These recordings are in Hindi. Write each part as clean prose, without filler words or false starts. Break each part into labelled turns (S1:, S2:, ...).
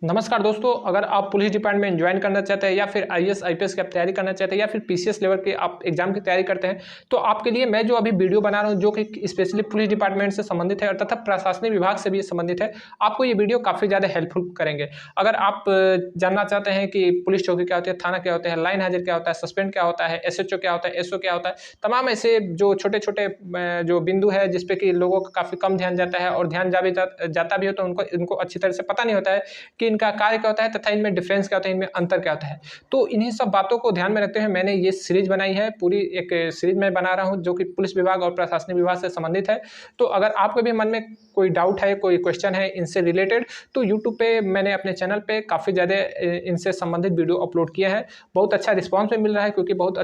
S1: नमस्कार दोस्तों, अगर आप पुलिस डिपार्टमेंट ज्वाइन करना चाहते हैं या फिर आईएएस आईपीएस की आप तैयारी करना चाहते हैं या फिर पीसीएस लेवल के आप एग्जाम की तैयारी करते हैं, तो आपके लिए मैं जो अभी वीडियो बना रहा हूं जो कि स्पेशली पुलिस डिपार्टमेंट से संबंधित है और तथा प्रशासनिक विभाग से भी संबंधित है, आपको ये वीडियो काफ़ी ज़्यादा हेल्पफुल करेंगे। अगर आप जानना चाहते हैं कि पुलिस चौकी क्या होती है, थाना क्या होता है, लाइन हाजिर क्या होता है, सस्पेंड क्या होता है, एसएचओ क्या होता है, एसओ क्या होता है, तमाम ऐसे जो छोटे छोटे जो बिंदु है जिसपे कि लोगों का काफ़ी कम ध्यान जाता है और ध्यान जाता भी हो तो इनको अच्छी तरह से पता नहीं होता है कि इनका कार्य क्या होता है तथा इनमें डिफरेंस क्या होता है, इनमें अंतर क्या होता है। तो इन्हीं सब बातों को ध्यान में रखते हुए मैंने ये सीरीज बनाई है, पूरी एक सीरीज मैं बना रहा हूँ जो कि पुलिस विभाग और प्रशासनिक विभाग से संबंधित है। तो अगर आपके भी मन में कोई डाउट है, कोई क्वेश्चन है इनसे रिलेटेड, तो यूट्यूब पे मैंने अपने चैनल पे काफ़ी ज़्यादा इनसे संबंधित वीडियो अपलोड किया है। बहुत अच्छा रिस्पॉन्स भी मिल रहा है क्योंकि बहुत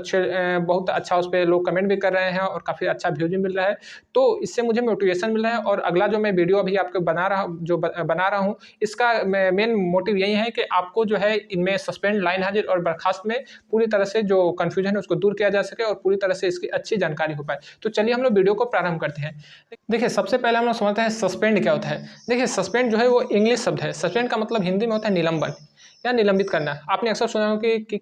S1: अच्छा उस पर लोग कमेंट भी कर रहे हैं और काफ़ी अच्छा व्यूज भी मिल रहा है। तो इससे मुझे मोटिवेशन मिल रहा है और अगला जो मैं वीडियो अभी आपको बना रहा हूँ, इसका मेन मोटिव यही है कि आपको जो है इनमें सस्पेंड, लाइन हाजिर और बर्खास्त में पूरी तरह से जो कन्फ्यूजन है उसको दूर किया जा सके और पूरी तरह से इसकी अच्छी जानकारी हो पाए। तो चलिए हम लोग वीडियो को प्रारंभ करते हैं। देखिए, सबसे पहले हम लोग समझते हैं सस्पेंड क्या होता है। देखिए, सस्पेंड जो है वो इंग्लिश शब्द है। सस्पेंड का मतलब हिंदी में होता है निलंबन या निलंबित करना। आपने अक्सर सुना हो कि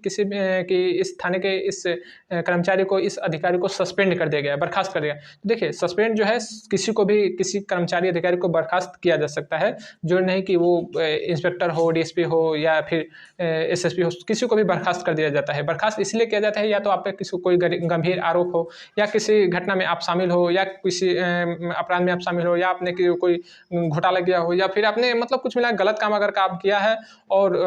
S1: इस थाने के इस कर्मचारी को, इस अधिकारी को सस्पेंड कर दिया गया, बर्खास्त कर दिया। तो देखिए, सस्पेंड जो है किसी कर्मचारी अधिकारी को बर्खास्त किया जा सकता है। जो नहीं कि वो इंस्पेक्टर हो, डीएसपी हो या फिर एसएसपी हो, किसी को भी बर्खास्त कर दिया जाता है। बर्खास्त इसलिए किया जाता है या तो आप पे किसी कोई गंभीर आरोप हो या किसी घटना में आप शामिल हो या किसी अपराध में आप शामिल हो या आपने कोई घोटाला किया हो या फिर आपने मतलब कुछ मिला गलत काम अगर काम किया है और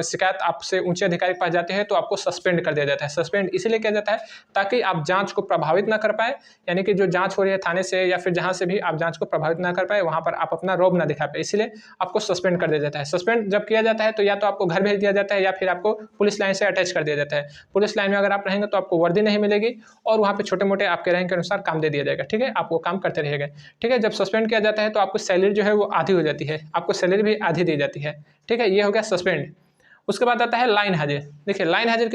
S1: शिकायत आपसे ऊंचे अधिकारी के पास जाती है तो आपको सस्पेंड कर दिया जाता है। सस्पेंड इसलिए किया जाता है ताकि आप जांच को प्रभावित ना कर पाए, यानी कि जो जांच हो रही है थाने से या फिर जहां से भी आप जांच को प्रभावित ना कर पाए, वहां पर आप अपना रौब ना दिखा पाए, इसलिए आपको सस्पेंड कर दिया जाता है। सस्पेंड जब किया जाता है तो या तो आपको घर भेज दिया जाता है या फिर आपको पुलिस लाइन से अटैच कर दिया जाता है। पुलिस लाइन में अगर आप रहेंगे तो आपको वर्दी नहीं मिलेगी और वहाँ पे छोटे मोटे आपके रैंक के अनुसार काम दे दिया जाएगा। ठीक है, आप वो काम करते रहिएगा। ठीक है, जब सस्पेंड किया जाता है तो आपको सैलरी जो है वो आधी हो जाती है, आपको सैलरी भी आधी दी जाती है। ठीक है, ये हो गया सस्पेंड। उसके बाद आता है लाइन हाजिर। देखिए, लाइन हाजिर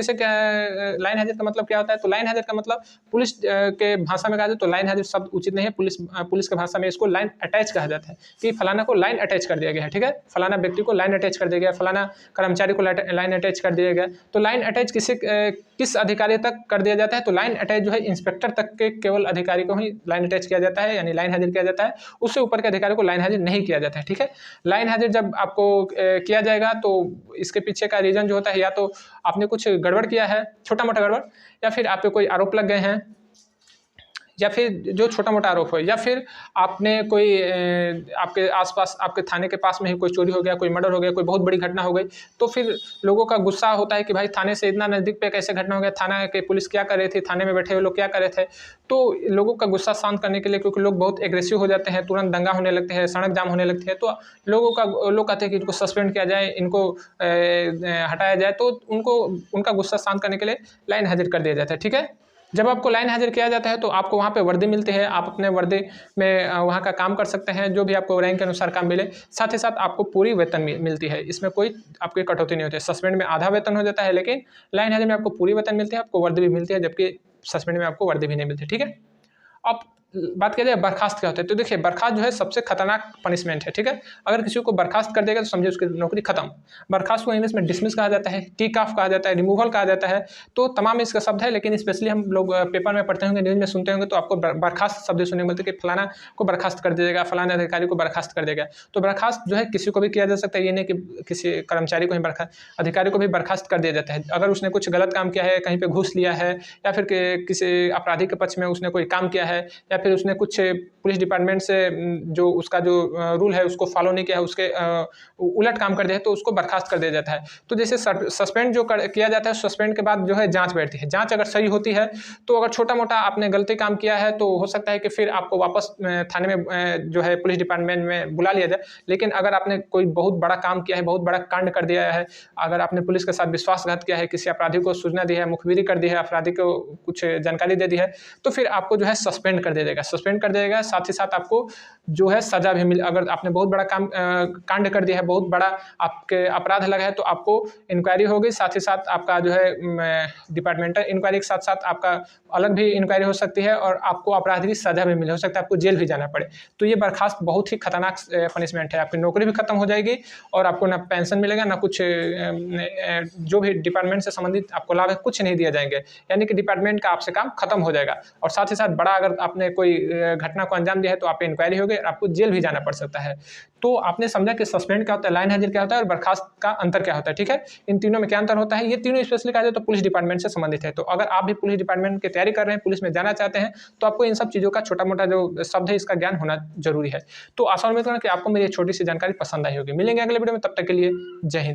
S1: लाइन हाजिर का मतलब क्या होता है? तो लाइन हाजिर का मतलब पुलिस के भाषा में कहा जाए तो लाइन हाजिर शब्द उचित नहीं है। पुलिस के भाषा में इसको लाइन अटैच कहा जाता है कि फलाना को लाइन अटैच कर दिया गया है। ठीक है, फलाना व्यक्ति को लाइन अटैच कर दिया गया, फलाना कर्मचारी को लाइन अटैच कर दिया गया। तो लाइन अटैच किस अधिकारी तक कर दिया जाता है? तो लाइन अटैच जो है इंस्पेक्टर तक के केवल अधिकारी को ही लाइन अटैच किया जाता है, यानी लाइन हाजिर किया जाता है। उससे ऊपर के अधिकारी को लाइन हाजिर नहीं किया जाता है। ठीक है, लाइन हाजिर जब आपको किया जाएगा तो इसके पीछे का रीजन जो होता है या तो आपने कुछ गड़बड़ किया है, छोटा मोटा गड़बड़, या फिर आप पे कोई आरोप लग गए हैं, या फिर जो छोटा मोटा आरोप हो, या फिर आपने कोई आपके आसपास, आपके थाने के पास में ही कोई चोरी हो गया, कोई मर्डर हो गया, कोई बहुत बड़ी घटना हो गई, तो फिर लोगों का गुस्सा होता है कि भाई थाने से इतना नज़दीक पे कैसे घटना हो गया, थाना के पुलिस क्या कर रही थी, थाने में बैठे हुए लोग क्या कर रहे थे। तो लोगों का गुस्सा शांत करने के लिए, क्योंकि लोग बहुत एग्रेसिव हो जाते हैं, तुरंत दंगा होने लगते हैं, सड़क जाम होने लगती है, तो लोग कहते हैं कि इनको सस्पेंड किया जाए, इनको हटाया जाए, तो उनका गुस्सा शांत करने के लिए लाइन हाजिर कर दिया जाता है। ठीक है, जब आपको लाइन हाजिर किया जाता है तो आपको वहाँ पे वर्दी मिलती है, आप अपने वर्दी में वहाँ का काम कर सकते हैं, जो भी आपको रैंक के अनुसार काम मिले। साथ ही साथ आपको पूरी वेतन मिलती है, इसमें कोई आपकी कटौती नहीं होती है। सस्पेंड में आधा वेतन हो जाता है, लेकिन लाइन हाजिर में आपको पूरी वेतन मिलती है, आपको वर्दी भी मिलती है, जबकि सस्पेंड में आपको वर्दी भी नहीं मिलती। ठीक है, अब बात किया जाए बर्खास्त क्या होता है, तो देखिए, बर्खास्त जो है सबसे खतरनाक पनिशमेंट है। ठीक है, अगर किसी को बर्खास्त कर देगा तो समझिए उसकी नौकरी खत्म। बर्खास्त को इंग्लिश में डिसमिस कहा जाता है, टेक ऑफ कहा जाता है, रिमूवल कहा जाता है, तो तमाम इसका शब्द है, लेकिन स्पेशली हम लोग पेपर में पढ़ते होंगे, न्यूज़ में सुनते होंगे, तो आपको बर्खास्त शब्द सुनने को मिलते हैं कि फलाना को बर्खास्त कर दिया जाएगा, फलाना अधिकारी को बर्खास्त कर देगा। तो बर्खास्त जो है किसी को भी किया जा सकता है, ये नहीं कि किसी कर्मचारी को ही अधिकारी को भी बर्खास्त कर दिया जाता है। अगर उसने कुछ गलत काम किया है, कहीं पर घूस लिया है, या फिर किसी अपराधी के पक्ष में उसने कोई काम किया है, या फिर उसने कुछ पुलिस डिपार्टमेंट से जो उसका जो रूल है उसको फॉलो नहीं किया है, उसके उलट काम कर दिया है, तो उसको बर्खास्त कर दिया जाता है। तो जैसे सस्पेंड जो किया जाता है, सस्पेंड के बाद जो है जांच बैठती है। जांच अगर सही होती है तो अगर छोटा मोटा आपने गलती काम किया है तो हो सकता है कि फिर आपको वापस थाने में जो है पुलिस डिपार्टमेंट में बुला लिया जाए। लेकिन अगर आपने कोई बहुत बड़ा काम किया है, बहुत बड़ा कांड कर दिया है, अगर आपने पुलिस के साथ विश्वासघात किया है, किसी अपराधी को सूचना दी है, मुखबिरी कर दी है, अपराधी को कुछ जानकारी दे दी है, तो फिर आपको जो है सस्पेंड कर दिया जाएगा, सस्पेंड कर दिया जाएगा। साथ ही साथ आपको जो है सज़ा भी मिले, अगर आपने बहुत बड़ा कांड कर दिया है, बहुत बड़ा आपके अपराध लगा है, तो आपको इंक्वायरी होगी। साथ ही साथ आपका जो है डिपार्टमेंटल इंक्वायरी के साथ साथ आपका अलग भी इंक्वायरी हो सकती है और आपको अपराध की सज़ा भी मिले, हो सकता है आपको जेल भी जाना पड़े। तो ये बर्खास्त बहुत ही खतरनाक पनिशमेंट है, आपकी नौकरी भी खत्म हो जाएगी और आपको ना पेंशन मिलेगा, ना कुछ जो भी डिपार्टमेंट से संबंधित आपको लाभ है कुछ नहीं दिया जाएंगे, यानी कि डिपार्टमेंट का आपसे काम खत्म हो जाएगा। और साथ ही साथ बड़ा अगर आपने कोई घटना को अंजाम दिया है तो आप पे इंक्वायरी होगी, आपको जेल भी जाना पड़ सकता है। तो आपने समझा कि सस्पेंड क्या होता है, लाइन हाजिर क्या होता है और बर्खास्त का अंतर क्या होता है, ठीक है। इन तीनों में क्या अंतर होता है, ये तीनों स्पेशली कहा जाए तो पुलिस डिपार्टमेंट से संबंधित है। तो अगर आप भी पुलिस डिपार्टमेंट की तैयारी कर रहे हैं, पुलिस में जाना चाहते हैं, तो आपको इन सब चीज़ों का छोटा मोटा जो शब्द है इसका ज्ञान होना जरूरी है। तो आशा उम्मीद करना कि आपको मेरी छोटी सी जानकारी पसंद आई होगी। मिलेंगे अगले वीडियो में, तब तक के लिए जय हिंद।